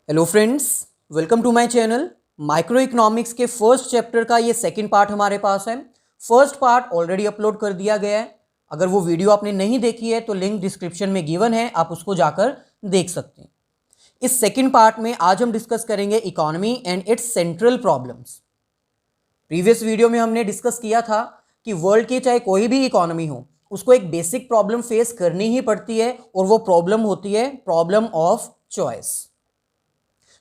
Hello friends, welcome to my channel. Micro economics के first chapter का ये second part हमारे पास है। फर्स्ट पार्ट ऑलरेडी अपलोड कर दिया गया है। अगर वो वीडियो आपने नहीं देखी है तो लिंक डिस्क्रिप्शन में गिवन है, आप उसको जाकर देख सकते हैं। इस सेकंड पार्ट में आज हम डिस्कस करेंगे economy and it's central problems. Previous video में हमने डिस्कस किया था कि वर्ल्ड की चाहे कोई भी इकोनॉमी हो, उसको एक बेसिक प्रॉब्लम फेस करनी ही पड़ती है और वो प्रॉब्लम होती है प्रॉब्लम ऑफ चॉइस।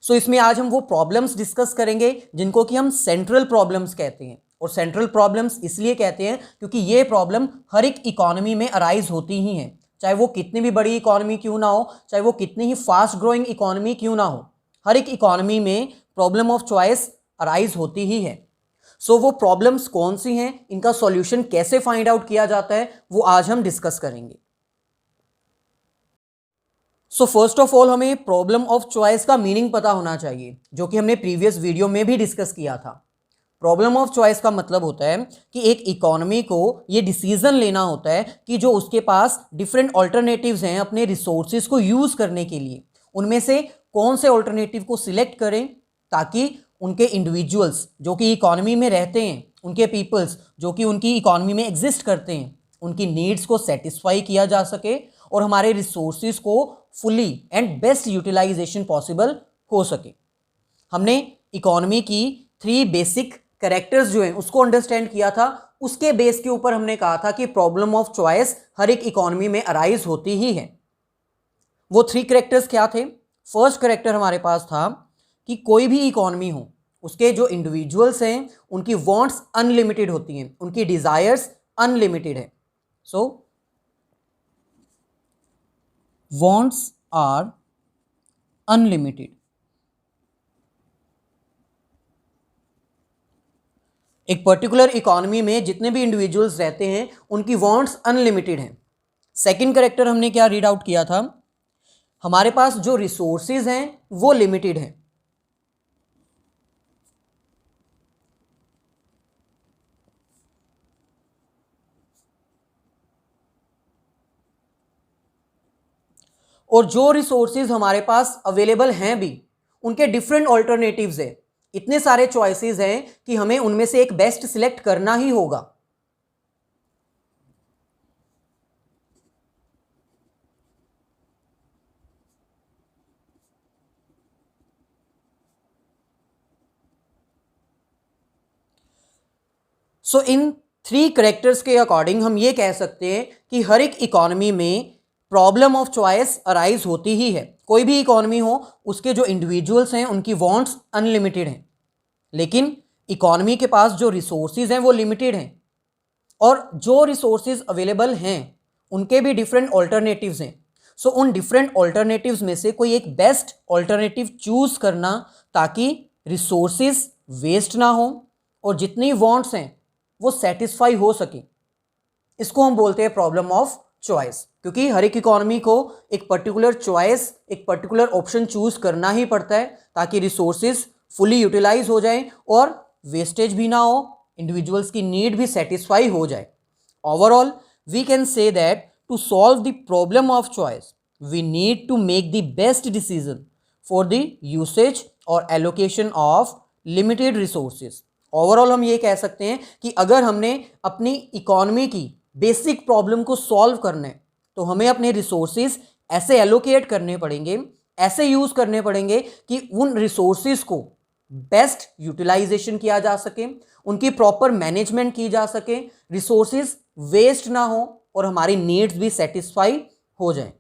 सो इसमें आज हम वो प्रॉब्लम्स डिस्कस करेंगे जिनको कि हम सेंट्रल प्रॉब्लम्स कहते हैं। और सेंट्रल प्रॉब्लम्स इसलिए कहते हैं क्योंकि ये प्रॉब्लम हर एक इकोनॉमी में अराइज होती ही हैं, चाहे वो कितनी भी बड़ी इकोनॉमी क्यों ना हो, चाहे वो कितनी ही फास्ट ग्रोइंग इकोनॉमी क्यों ना हो, हर एक इकोनॉमी में प्रॉब्लम ऑफ चॉइस अराइज होती ही है। सो वो प्रॉब्लम्स कौन सी हैं, इनका सॉल्यूशन कैसे फाइंड आउट किया जाता है, वो आज हम डिस्कस करेंगे। सो फर्स्ट ऑफ ऑल हमें प्रॉब्लम ऑफ चॉइस का मीनिंग पता होना चाहिए, जो कि हमने प्रीवियस वीडियो में भी डिस्कस किया था। प्रॉब्लम ऑफ चॉइस का मतलब होता है कि एक इकोनॉमी को ये डिसीजन लेना होता है कि जो उसके पास डिफरेंट ऑल्टरनेटिव्स हैं अपने रिसोर्सेज को यूज करने के लिए, उनमें से कौन से ऑल्टरनेटिव को सिलेक्ट करें ताकि उनके इंडिविजुअल्स जो कि इकोनॉमी में रहते हैं, उनके पीपल्स जो कि उनकी इकोनॉमी में एग्जिस्ट करते हैं, उनकी नीड्स को सेटिस्फाई किया जा सके और हमारे रिसोर्सेज को fully and best utilisation possible हो सके। हमने इकोनॉमी की 3 बेसिक कैरेक्टर्स जो हैं उसको अंडरस्टैंड किया था। उसके बेस के ऊपर हमने कहा था कि प्रॉब्लम ऑफ चॉइस हर एक इकोनॉमी में अराइज होती ही है। वो 3 कैरेक्टर्स क्या थे? फर्स्ट कैरेक्टर हमारे पास था कि कोई भी इकोनॉमी हो, उसके जो इंडिविजुअल्स हैं उनकी वांट्स अनलिमिटेड होती हैं, उनकी डिजायर्स अनलिमिटेड है। सो wants are unlimited। एक पर्टिकुलर इकोनॉमी में जितने भी इंडिविजुअल्स रहते हैं उनकी वांट्स अनलिमिटेड हैं। सेकंड कैरेक्टर हमने क्या रीड आउट किया था? हमारे पास जो रिसोर्सेज हैं वो लिमिटेड हैं। और जो रिसोर्सेज हमारे पास अवेलेबल हैं भी, उनके डिफरेंट ऑल्टरनेटिव्स हैं। इतने सारे चॉइसेस हैं कि हमें उनमें से एक बेस्ट सिलेक्ट करना ही होगा। सो इन 3 कैरेक्टर्स के अकॉर्डिंग हम ये कह सकते हैं कि हर एक इकोनॉमी में प्रॉब्लम ऑफ चॉइस अराइज होती ही है। कोई भी इकोनॉमी हो, उसके जो इंडिविजुअल्स हैं उनकी वांट्स अनलिमिटेड हैं, लेकिन इकोनॉमी के पास जो रिसोर्सेज हैं वो लिमिटेड हैं। और जो रिसोर्सेज अवेलेबल हैं उनके भी डिफरेंट ऑल्टरनेटिव्स हैं। सो उन डिफरेंट ऑल्टरनेटिव्स में से कोई एक बेस्ट ऑल्टरनेटिव चूज करना ताकि रिसोर्सेज वेस्ट ना हो और जितनी वांट्स हैं वो सेटिस्फाई हो सके, इसको हम बोलते हैं प्रॉब्लम ऑफ चॉइस। क्योंकि हर एक इकोनॉमी को एक पर्टिकुलर चॉइस, एक पर्टिकुलर ऑप्शन चूज करना ही पड़ता है ताकि रिसोर्सेज फुली यूटिलाइज हो जाए और वेस्टेज भी ना हो, इंडिविजुअल्स की नीड भी सेटिस्फाई हो जाए। Overall we can say that to solve the problem of choice we need to make the best decision for the usage और allocation of limited resources. Overall हम ये कह सकते हैं कि अगर हमने अपनी इकोनॉमी की बेसिक प्रॉब्लम को सॉल्व करना है तो हमें अपने रिसोर्सेज ऐसे एलोकेट करने पड़ेंगे, ऐसे यूज करने पड़ेंगे कि उन रिसोर्सेज को बेस्ट यूटिलाइजेशन किया जा सके, उनकी प्रॉपर मैनेजमेंट की जा सके, रिसोर्सेज वेस्ट ना हो और हमारी नीड्स भी सेटिस्फाई हो जाए।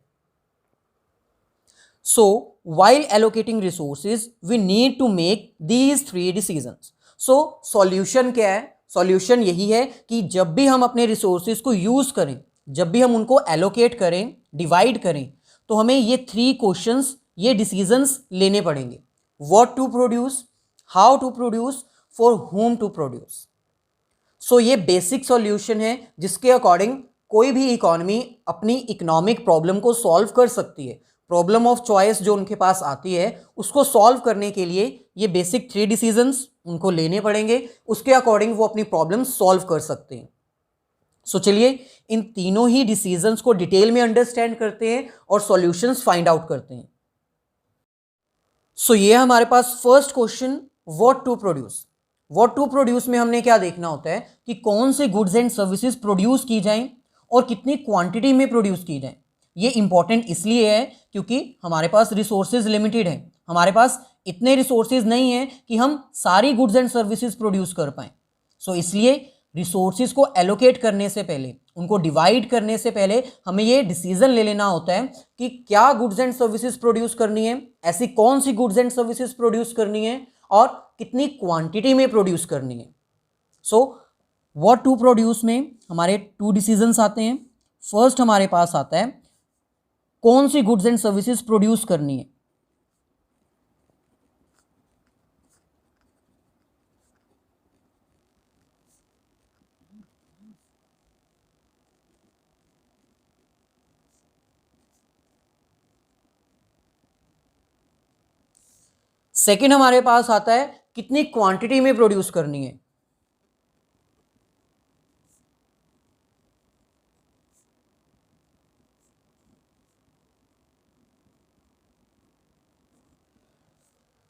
सो while allocating resources we need to make these 3 decisions। So solution क्या है? सॉल्यूशन यही है कि जब भी हम अपने रिसोर्सेज को यूज करें, जब भी हम उनको एलोकेट करें, डिवाइड करें, तो हमें ये 3 क्वेश्चंस, ये डिसीजंस लेने पड़ेंगे। What to produce, how to produce, for whom to produce. So ये बेसिक सॉल्यूशन है जिसके अकॉर्डिंग कोई भी इकोनॉमी अपनी इकोनॉमिक प्रॉब्लम को सॉल्व कर सकती है। प्रॉब्लम ऑफ चॉइस जो उनके पास आती है उसको सॉल्व करने के लिए ये बेसिक 3 डिसीजंस उनको लेने पड़ेंगे, उसके अकॉर्डिंग वो अपनी प्रॉब्लम सॉल्व कर सकते हैं। सो चलिए इन तीनों ही डिसीजंस को डिटेल में अंडरस्टैंड करते हैं और सॉल्यूशंस फाइंड आउट करते हैं। सो ये हमारे पास first question, what to produce. What to produce में हमने क्या देखना होता है कि कौन से गुड्स एंड सर्विसेज प्रोड्यूस की जाएं और कितनी क्वांटिटी में प्रोड्यूस की जाएं। ये इंपॉर्टेंट इसलिए है क्योंकि हमारे पास रिसोर्सेज लिमिटेड हैं, हमारे पास इतने रिसोर्सेज नहीं हैं कि हम सारी गुड्स एंड सर्विसेज प्रोड्यूस कर पाएं। सो इसलिए रिसोर्सेज को एलोकेट करने से पहले, उनको डिवाइड करने से पहले हमें ये डिसीजन ले लेना होता है कि क्या गुड्स एंड सर्विसेज प्रोड्यूस करनी है, ऐसी कौन सी गुड्स एंड सर्विसेज प्रोड्यूस करनी है और कितनी क्वांटिटी में प्रोड्यूस करनी है। सो व्हाट टू प्रोड्यूस में हमारे टू डिसीजंस आते हैं। फर्स्ट हमारे पास आता है कौन सी गुड्स एंड सर्विसेज प्रोड्यूस करनी है। सेकंड हमारे पास आता है कितनी क्वांटिटी में प्रोड्यूस करनी है।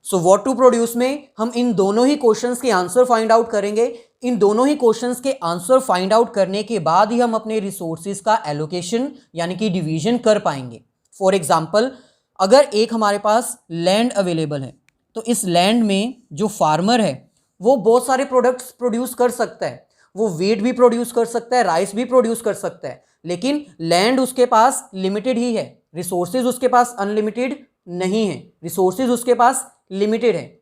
सो व्हाट टू प्रोड्यूस में हम इन दोनों ही क्वेश्चंस के आंसर फाइंड आउट करेंगे। इन दोनों ही क्वेश्चंस के आंसर फाइंड आउट करने के बाद ही हम अपने रिसोर्सेज का एलोकेशन यानी कि डिवीजन कर पाएंगे। फॉर एग्जांपल, अगर एक हमारे पास लैंड अवेलेबल है तो इस लैंड में जो फार्मर है वो बहुत सारे प्रोडक्ट्स प्रोड्यूस कर सकता है। वो वीट भी प्रोड्यूस कर सकता है, राइस भी प्रोड्यूस कर सकता है, लेकिन लैंड उसके पास लिमिटेड ही है, रिसोर्सेज उसके पास अनलिमिटेड नहीं है, रिसोर्सेज उसके पास लिमिटेड है।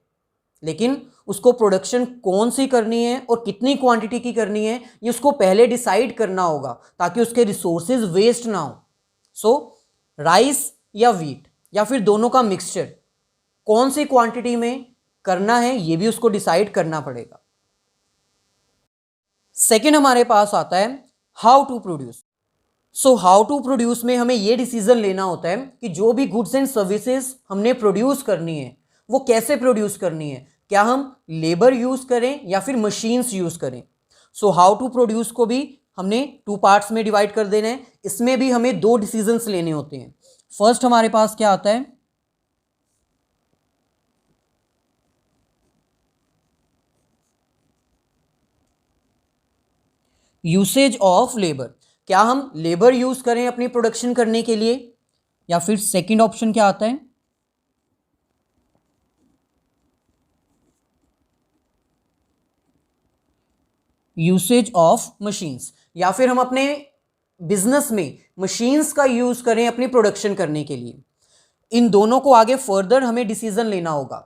लेकिन उसको प्रोडक्शन कौन सी करनी है और कितनी क्वांटिटी की करनी है ये उसको पहले डिसाइड करना होगा ताकि उसके रिसोर्सेज वेस्ट ना हो। सो राइस या वीट या फिर दोनों का मिक्सचर कौन सी क्वांटिटी में करना है ये भी उसको डिसाइड करना पड़ेगा। सेकंड हमारे पास आता है how to produce. So how to produce में हमें यह डिसीजन लेना होता है कि जो भी गुड्स एंड सर्विसेज हमने प्रोड्यूस करनी है वो कैसे प्रोड्यूस करनी है, क्या हम लेबर यूज करें या फिर मशीन्स यूज करें। सो हाउ टू प्रोड्यूस को भी हमने टू पार्ट्स में डिवाइड कर देना है। इसमें भी हमें दो डिसीजंस लेने होते हैं। फर्स्ट हमारे पास क्या आता है, यूसेज ऑफ लेबर। क्या हम लेबर यूज करें अपनी प्रोडक्शन करने के लिए, या फिर सेकंड ऑप्शन क्या आता है, यूसेज ऑफ मशीन्स। या फिर हम अपने बिजनेस में मशीन्स का यूज करें अपनी प्रोडक्शन करने के लिए। इन दोनों को आगे फर्दर हमें डिसीजन लेना होगा।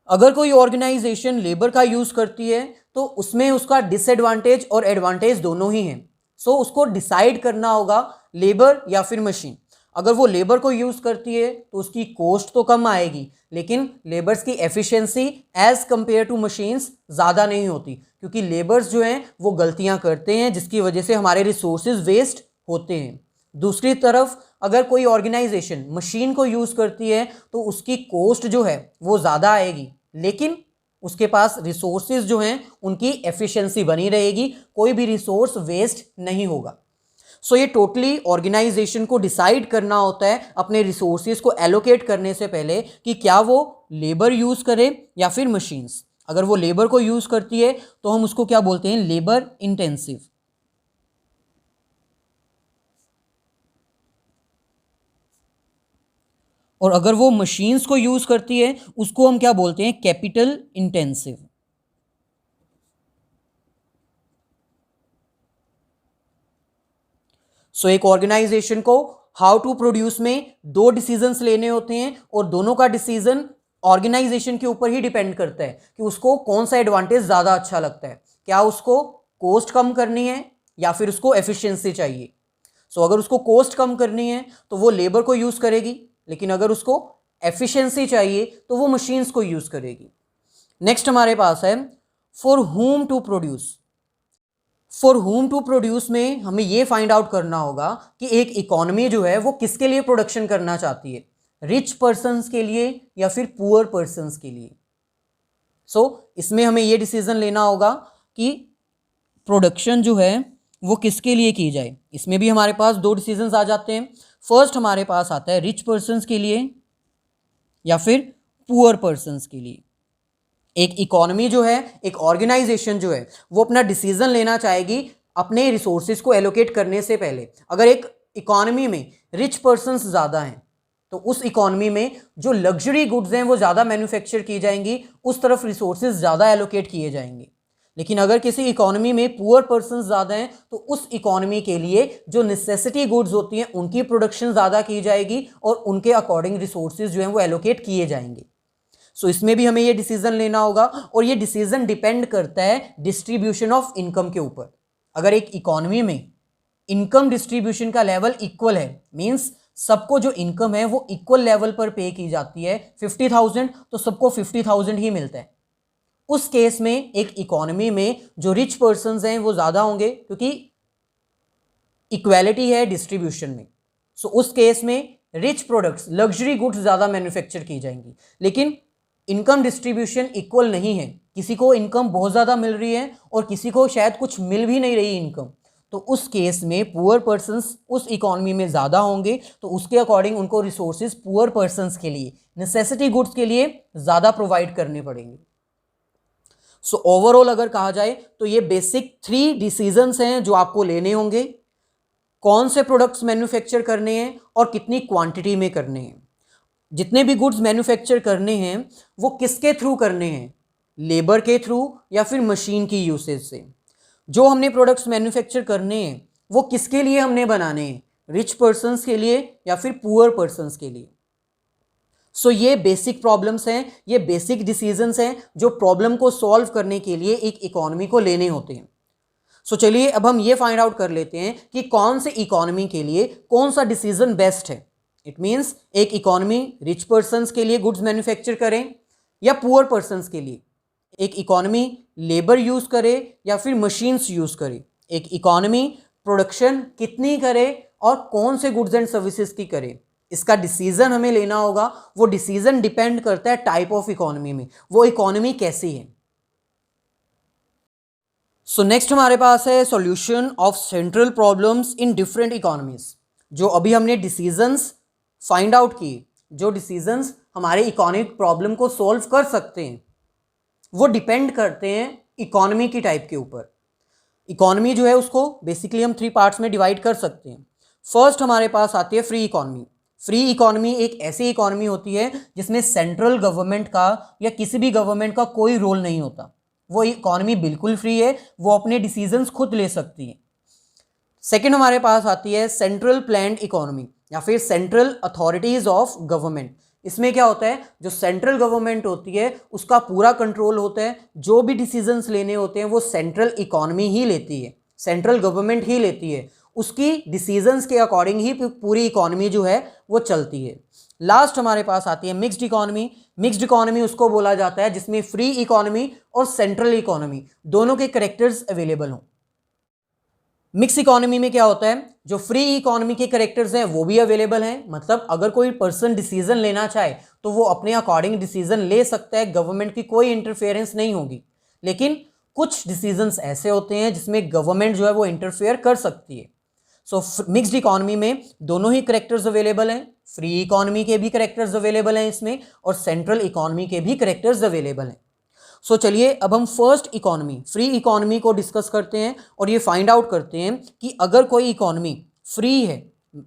अगर कोई ऑर्गेनाइजेशन लेबर का यूज करती है तो उसमें उसका डिसएडवांटेज और एडवांटेज दोनों ही हैं। सो उसको डिसाइड करना होगा लेबर या फिर मशीन। अगर वो लेबर को यूज करती है तो उसकी कॉस्ट तो कम आएगी, लेकिन लेबर्स की efficiency as compare to machines ज़्यादा नहीं होती, क्योंकि लेबर्स जो हैं वो गलतियां करते हैं जिसकी वजह से हमारे रिसोर्सेज वेस्ट होते हैं। दूसरी तरफ अगर कोई ऑर्गेनाइजेशन मशीन को यूज़ करती है तो उसकी कॉस्ट जो है वो ज़्यादा आएगी, लेकिन उसके पास रिसोर्सेज जो हैं उनकी एफिशिएंसी बनी रहेगी, कोई भी रिसोर्स वेस्ट नहीं होगा। सो ये टोटली ऑर्गेनाइजेशन को डिसाइड करना होता है अपने रिसोर्सेज को एलोकेट करने से पहले कि क्या वो लेबर यूज़ करे या फिर मशीन्स। अगर वो लेबर को यूज़ करती है तो हम उसको क्या बोलते हैं, लेबर इंटेंसिव। और अगर वो मशीन्स को यूज करती है उसको हम क्या बोलते हैं, कैपिटल इंटेंसिव। सो एक ऑर्गेनाइजेशन को हाउ टू प्रोड्यूस में दो डिसीजंस लेने होते हैं और दोनों का डिसीजन ऑर्गेनाइजेशन के ऊपर ही डिपेंड करता है कि उसको कौन सा एडवांटेज ज़्यादा अच्छा लगता है। क्या उसको कॉस्ट कम करनी है या फिर उसको एफिशिएंसी चाहिए। सो अगर उसको कॉस्ट कम करनी है तो वो लेबर को यूज़ करेगी, लेकिन अगर उसको एफिशिएंसी चाहिए तो वो मशीन्स को यूज़ करेगी। नेक्स्ट हमारे पास है for whom to produce. For whom to produce में हमें ये फाइंड आउट करना होगा कि एक इकोनॉमी जो है वो किसके लिए प्रोडक्शन करना चाहती है, रिच पर्सन्स के लिए या फिर पुअर पर्सन्स के लिए। सो इसमें हमें ये डिसीजन लेना होगा कि प्रोडक्शन जो है वो किसके लिए की जाए। इसमें भी हमारे पास दो डिसीजंस आ जाते हैं। फर्स्ट हमारे पास आता है रिच पर्सन्स के लिए या फिर पुअर पर्सन्स के लिए। एक इकोनॉमी जो है, एक ऑर्गेनाइजेशन जो है, वो अपना डिसीजन लेना चाहेगी अपने रिसोर्सेज को एलोकेट करने से पहले। अगर एक इकोनॉमी में रिच पर्सन्स ज़्यादा हैं तो उस इकोनॉमी में जो लग्जरी गुड्स हैं वो ज़्यादा मैन्युफैक्चर की जाएंगी, उस तरफ रिसोर्सेज ज़्यादा एलोकेट किए जाएंगे। लेकिन अगर किसी इकोनॉमी में पुअर पर्सन्स ज़्यादा हैं तो उस इकोनॉमी के लिए जो नेसेसिटी गुड्स होती हैं उनकी प्रोडक्शन ज़्यादा की जाएगी और उनके अकॉर्डिंग रिसोर्सेज जो हैं वो एलोकेट किए जाएंगे। सो इसमें भी हमें ये डिसीजन लेना होगा और ये डिसीजन डिपेंड करता है डिस्ट्रीब्यूशन ऑफ इनकम के ऊपर। अगर एक इकोनॉमी में इनकम डिस्ट्रीब्यूशन का लेवल इक्वल है, मींस सबको जो इनकम है वो इक्वल लेवल पर पे की जाती है, 50,000 तो सबको 50,000 ही मिलता है, उस केस में एक इकोनॉमी में जो रिच पर्सन्स हैं वो ज़्यादा होंगे क्योंकि इक्वालिटी है डिस्ट्रीब्यूशन में। सो उस केस में रिच प्रोडक्ट्स, लग्जरी गुड्स ज़्यादा मैन्युफैक्चर की जाएंगी। लेकिन इनकम डिस्ट्रीब्यूशन इक्वल नहीं है, किसी को इनकम बहुत ज़्यादा मिल रही है और किसी को शायद कुछ मिल भी नहीं रही इनकम, तो उस केस में पुअर पर्सन्स उस इकोनॉमी में ज़्यादा होंगे, तो उसके अकॉर्डिंग उनको रिसोर्सेज पुअर पर्सन्स के लिए, नेसेसिटी गुड्स के लिए ज़्यादा प्रोवाइड करने पड़ेंगे। सो ओवरऑल अगर कहा जाए तो ये बेसिक 3 डिसीजंस हैं जो आपको लेने होंगे, कौन से प्रोडक्ट्स मैन्युफैक्चर करने हैं और कितनी क्वांटिटी में करने हैं। जितने भी गुड्स मैन्युफैक्चर करने हैं वो किसके थ्रू करने हैं, लेबर के थ्रू या फिर मशीन की यूसेज से। जो हमने प्रोडक्ट्स मैन्युफैक्चर करने हैं वो किसके लिए हमने बनाने हैं, रिच पर्सन्स के लिए या फिर पुअर पर्सन्स के लिए। सो ये बेसिक प्रॉब्लम्स हैं, ये बेसिक डिसीजंस हैं जो प्रॉब्लम को सॉल्व करने के लिए एक इकोनॉमी को लेने होते हैं। सो चलिए अब हम ये फाइंड आउट कर लेते हैं कि कौन से इकोनॉमी के लिए कौन सा डिसीजन बेस्ट है। इट मीन्स एक इकोनॉमी रिच पर्सन्स के लिए गुड्स मैन्युफैक्चर करें या पुअर पर्सन्स के लिए, एक इकोनॉमी लेबर यूज़ करे या फिर मशीन्स यूज़ करे, एक इकोनॉमी प्रोडक्शन कितनी करे और कौन से गुड्स एंड सर्विसेज की करे, इसका डिसीजन हमें लेना होगा। वो डिसीजन डिपेंड करता है टाइप ऑफ इकोनॉमी में, वो इकोनॉमी कैसी है। सो नेक्स्ट हमारे पास है solution of central problems in different economies. जो अभी हमने डिसीजंस फाइंड आउट किए, जो डिसीजंस हमारे इकोनॉमिक प्रॉब्लम को सॉल्व कर सकते हैं, वो डिपेंड करते हैं इकोनॉमी की टाइप के ऊपर। इकोनॉमी जो है उसको बेसिकली हम 3 पार्ट्स में डिवाइड कर सकते हैं। फर्स्ट हमारे पास आती है फ्री इकोनॉमी। फ्री इकोनॉमी एक ऐसी इकोनॉमी होती है जिसमें सेंट्रल गवर्नमेंट का या किसी भी गवर्नमेंट का कोई रोल नहीं होता। वो इकोनॉमी बिल्कुल फ्री है, वो अपने डिसीजंस खुद ले सकती है। सेकंड हमारे पास आती है सेंट्रल प्लान्ड इकोनॉमी या फिर सेंट्रल अथॉरिटीज ऑफ गवर्नमेंट। इसमें क्या होता है, जो सेंट्रल गवर्नमेंट होती है उसका पूरा कंट्रोल होता है, जो भी डिसीजंस लेने होते हैं वो सेंट्रल इकोनॉमी ही लेती है, सेंट्रल गवर्नमेंट ही लेती है, उसकी डिसीजंस के अकॉर्डिंग ही पूरी इकोनॉमी जो है वो चलती है। लास्ट हमारे पास आती है मिक्स्ड इकोनॉमी। मिक्स्ड इकोनॉमी उसको बोला जाता है जिसमें फ्री इकोनॉमी और सेंट्रल इकोनॉमी दोनों के कैरेक्टर्स अवेलेबल हों। मिक्स इकोनॉमी में क्या होता है, जो फ्री इकोनॉमी के कैरेक्टर्स हैं वो भी अवेलेबल हैं, मतलब अगर कोई पर्सन डिसीजन लेना चाहे तो वो अपने अकॉर्डिंग डिसीजन ले सकता है, गवर्नमेंट की कोई इंटरफेरेंस नहीं होगी। लेकिन कुछ डिसीजंस ऐसे होते हैं जिसमें गवर्नमेंट जो है वो इंटरफेयर कर सकती है। सो मिक्स्ड इकोनॉमी में दोनों ही कैरेक्टर्स अवेलेबल हैं, फ्री इकोनॉमी के भी कैरेक्टर्स अवेलेबल हैं इसमें और सेंट्रल इकोनॉमी के भी कैरेक्टर्स अवेलेबल हैं। सो चलिए अब हम फर्स्ट इकोनॉमी फ्री इकोनॉमी को डिस्कस करते हैं और ये फाइंड आउट करते हैं कि अगर कोई इकोनॉमी फ्री है,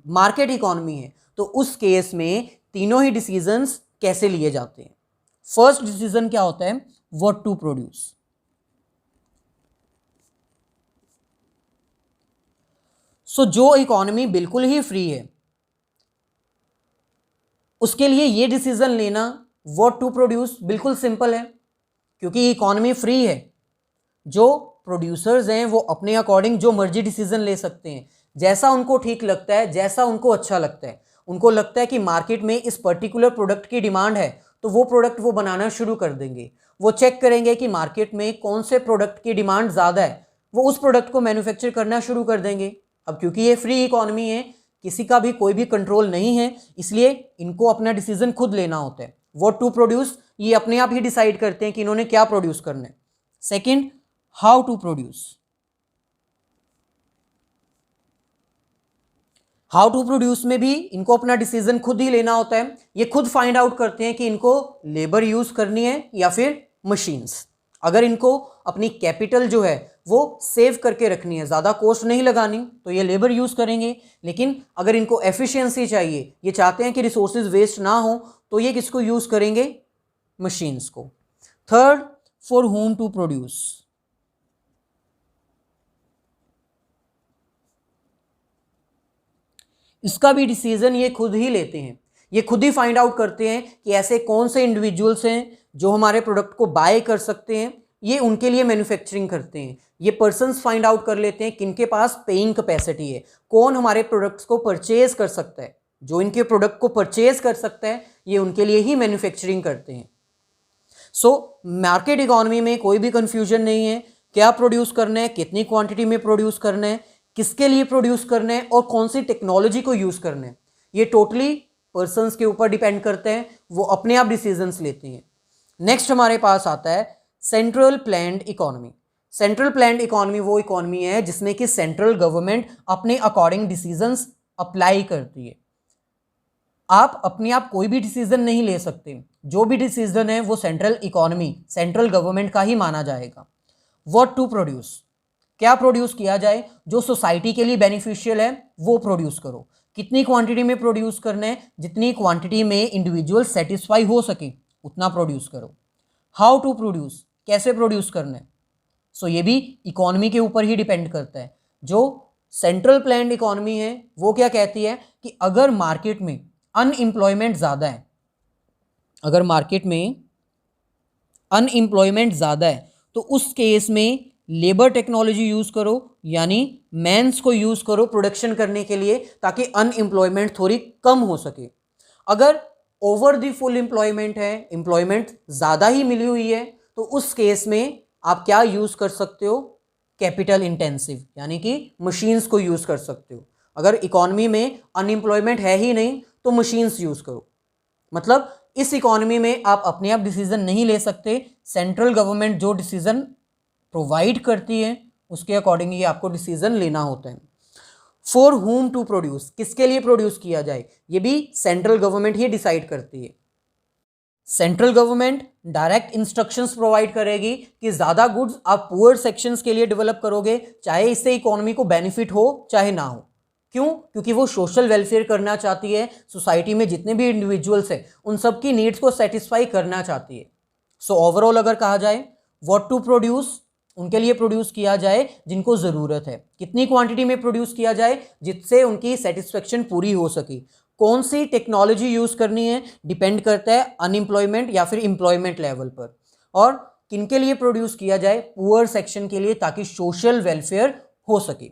मार्केट इकोनॉमी है, तो उस केस में तीनों ही डिसीजंस कैसे लिए जाते हैं। फर्स्ट डिसीजन क्या होता है, व्हाट टू प्रोड्यूस। सो जो इकोनॉमी बिल्कुल ही फ्री है उसके लिए ये डिसीजन लेना व्हाट टू प्रोड्यूस बिल्कुल सिंपल है, क्योंकि इकोनॉमी फ्री है। जो प्रोड्यूसर्स हैं वो अपने अकॉर्डिंग जो मर्जी डिसीजन ले सकते हैं, जैसा उनको ठीक लगता है, जैसा उनको अच्छा लगता है। उनको लगता है कि मार्केट में इस पर्टिकुलर प्रोडक्ट की डिमांड है तो वो प्रोडक्ट वो बनाना शुरू कर देंगे। वो चेक करेंगे कि मार्केट में कौन से प्रोडक्ट की डिमांड ज़्यादा है, वो उस प्रोडक्ट को मैन्युफैक्चर करना शुरू कर देंगे। अब क्योंकि ये फ्री इकोनॉमी है, किसी का भी कोई भी कंट्रोल नहीं है, इसलिए इनको अपना डिसीजन खुद लेना होता है। व्हाट टू प्रोड्यूस ये अपने आप ही डिसाइड करते हैं कि इन्होंने क्या प्रोड्यूस करना है। Second, how to produce. How to produce में भी इनको अपना डिसीजन खुद ही लेना होता है। ये खुद फाइंड आउट करते हैं कि इनको लेबर यूज करनी है या फिर मशीन्स। अगर इनको अपनी कैपिटल जो है वो सेव करके रखनी है, ज़्यादा कॉस्ट नहीं लगानी, तो ये लेबर यूज़ करेंगे। लेकिन अगर इनको एफिशिएंसी चाहिए, ये चाहते हैं कि रिसोर्सेज वेस्ट ना हो, तो ये किसको यूज़ करेंगे? मशीन्स को। Third, for home to produce. इसका भी डिसीजन ये खुद ही लेते हैं। ये खुद ही फाइंड आउट करते हैं कि ऐसे कौन से इंडिविजुअल्स हैं जो हमारे प्रोडक्ट को बाय कर सकते हैं, ये उनके लिए मैन्युफैक्चरिंग करते हैं। ये पर्सन्स फाइंड आउट कर लेते हैं किनके पास पेइंग कैपेसिटी है, कौन हमारे प्रोडक्ट्स को परचेज कर सकता है। जो इनके प्रोडक्ट को परचेज कर सकता है, ये उनके लिए ही मैन्युफैक्चरिंग करते हैं। सो मार्केट इकोनॉमी में कोई भी कंफ्यूजन नहीं है, क्या प्रोड्यूस करना है, कितनी क्वांटिटी में प्रोड्यूस करना है, किसके लिए प्रोड्यूस करना है और कौन सी टेक्नोलॉजी को यूज करना है, ये टोटली पर्सन्स के ऊपर डिपेंड करते हैं। वो अपने आप डिसीजंस लेते हैं। नेक्स्ट हमारे पास आता है central planned economy. Central planned economy वो इकोनॉमी है जिसमें कि सेंट्रल गवर्नमेंट अपने अकॉर्डिंग डिसीजंस अप्लाई करती है। आप अपने आप कोई भी डिसीजन नहीं ले सकते। जो भी डिसीजन है वो सेंट्रल इकोनॉमी, सेंट्रल गवर्नमेंट का ही माना जाएगा। व्हाट टू प्रोड्यूस, क्या प्रोड्यूस किया जाए, जो सोसाइटी के लिए बेनिफिशियल है वो प्रोड्यूस करो। कितनी क्वांटिटी में प्रोड्यूस करना है, जितनी क्वांटिटी में इंडिविजुअल सेटिस्फाई हो सके उतना प्रोड्यूस करो। हाउ टू प्रोड्यूस, कैसे प्रोड्यूस करना है, सो ये भी इकोनॉमी के ऊपर ही डिपेंड करता है। जो सेंट्रल प्लान्ड इकोनॉमी है वो क्या कहती है कि अगर मार्केट में अनएम्प्लॉयमेंट ज़्यादा है, अगर मार्केट में अनएम्प्लॉयमेंट ज़्यादा है, तो उस केस में लेबर टेक्नोलॉजी यूज़ करो, यानी मैन्स को यूज़ करो प्रोडक्शन करने के लिए, ताकि अनएम्प्लॉयमेंट थोड़ी कम हो सके। अगर ओवर द फुल एम्प्लॉयमेंट है, एम्प्लॉयमेंट ज़्यादा ही मिली हुई है, तो उस केस में आप क्या यूज़ कर सकते हो? कैपिटल इंटेंसिव, यानी कि मशीन्स को यूज़ कर सकते हो। अगर इकोनॉमी में अनएम्प्लॉयमेंट है ही नहीं तो मशीन्स यूज़ करो। मतलब इस इकोनॉमी में आप अपने आप डिसीजन नहीं ले सकते। सेंट्रल गवर्नमेंट जो डिसीजन प्रोवाइड करती है उसके अकॉर्डिंग ही आपको डिसीजन लेना होता है। फॉर होम टू प्रोड्यूस, किसके लिए प्रोड्यूस किया जाए, ये भी सेंट्रल गवर्नमेंट ही डिसाइड करती है। Central government direct instructions provide करेगी कि ज़्यादा गुड्स आप पुअर सेक्शंस के लिए डेवलप करोगे, चाहे इससे इकोनॉमी को बेनिफिट हो चाहे ना हो। क्यों? क्योंकि वो सोशल वेलफेयर करना चाहती है, सोसाइटी में जितने भी इंडिविजुअल्स हैं उन सब की नीड्स को सेटिस्फाई करना चाहती है। सो ओवरऑल अगर कहा जाए व्हाट टू प्रोड्यूस, उनके लिए प्रोड्यूस किया जाए जिनको ज़रूरत है। कितनी क्वांटिटी में प्रोड्यूस किया जाए जिससे उनकी सेटिस्फेक्शन पूरी हो सके। कौन सी टेक्नोलॉजी यूज़ करनी है डिपेंड करता है अनएम्प्लॉयमेंट या फिर एम्प्लॉयमेंट लेवल पर। और किनके लिए प्रोड्यूस किया जाए? पुअर सेक्शन के लिए, ताकि सोशल वेलफेयर हो सके।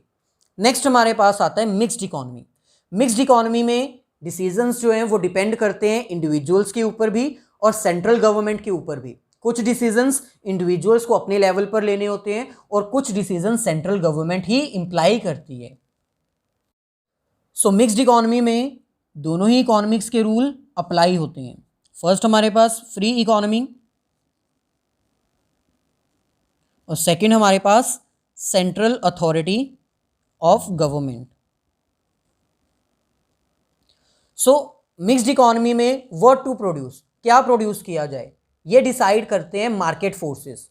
नेक्स्ट हमारे पास आता है मिक्स्ड इकोनॉमी। मिक्स्ड इकोनॉमी में डिसीजंस जो हैं वो डिपेंड करते हैं इंडिविजुअल्स के ऊपर भी और सेंट्रल गवर्नमेंट के ऊपर भी। कुछ डिसीजंस इंडिविजुअल्स को अपने लेवल पर लेने होते हैं और कुछ डिसीजन सेंट्रल गवर्नमेंट ही इंप्लाई करती है। सो मिक्स्ड इकोनॉमी में दोनों ही इकोनॉमिक्स के रूल अप्लाई होते हैं। फर्स्ट हमारे पास फ्री इकोनॉमी और सेकंड हमारे पास central authority of government. So mixed economy में व्हाट टू प्रोड्यूस, क्या प्रोड्यूस किया जाए, ये डिसाइड करते हैं मार्केट फोर्सेस।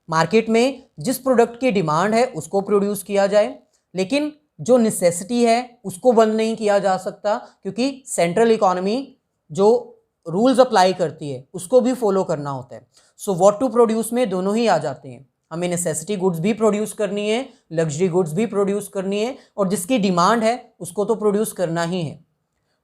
मार्केट में जिस प्रोडक्ट की डिमांड है उसको प्रोड्यूस किया जाए, लेकिन जो नेसेसिटी है उसको बंद नहीं किया जा सकता, क्योंकि सेंट्रल इकोनॉमी जो रूल्स अप्लाई करती है उसको भी फॉलो करना होता है। सो व्हाट टू प्रोड्यूस में दोनों ही आ जाते हैं। हमें नेसेसिटी गुड्स भी प्रोड्यूस करनी है, लग्जरी गुड्स भी प्रोड्यूस करनी है, और जिसकी डिमांड है उसको तो प्रोड्यूस करना ही है।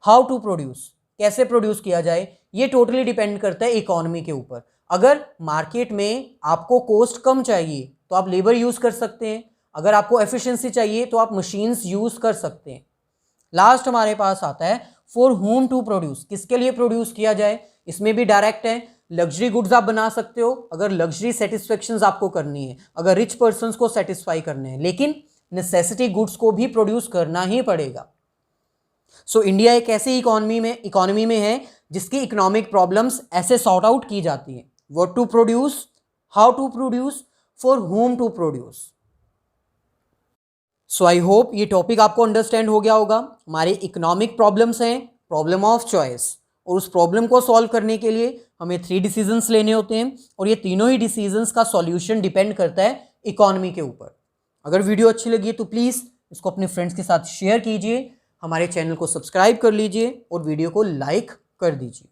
हाउ टू प्रोड्यूस, कैसे प्रोड्यूस किया जाए, ये टोटली डिपेंड करता है इकोनॉमी के ऊपर। अगर मार्केट में आपको कॉस्ट कम चाहिए तो आप लेबर यूज़ कर सकते हैं, अगर आपको एफिशिएंसी चाहिए तो आप मशीन्स यूज़ कर सकते हैं। लास्ट हमारे पास आता है फॉर होम टू प्रोड्यूस, किसके लिए प्रोड्यूस किया जाए। इसमें भी डायरेक्ट है, लग्जरी गुड्स आप बना सकते हो अगर लग्जरी सेटिस्फेक्शंस आपको करनी है, अगर रिच पर्सन्स को सेटिस्फाई करने हैं, लेकिन नेसेसिटी गुड्स को भी प्रोड्यूस करना ही पड़ेगा। सो इंडिया एक ऐसी इकोनॉमी में है जिसकी इकोनॉमिक प्रॉब्लम्स ऐसे सॉर्ट आउट की जाती है। What to produce, how to produce, for home to produce. So I hope ये टॉपिक आपको अंडरस्टैंड हो गया होगा। हमारे इकोनॉमिक प्रॉब्लम्स हैं, प्रॉब्लम ऑफ चॉइस, और उस प्रॉब्लम को सॉल्व करने के लिए हमें 3 डिसीजंस लेने होते हैं और ये तीनों ही डिसीजंस का सॉल्यूशन डिपेंड करता है इकोनॉमी के ऊपर। अगर वीडियो अच्छी लगी है तो प्लीज़ इसको अपने फ्रेंड्स के साथ शेयर कीजिए, हमारे चैनल को सब्सक्राइब कर लीजिए और वीडियो को लाइक कर दीजिए।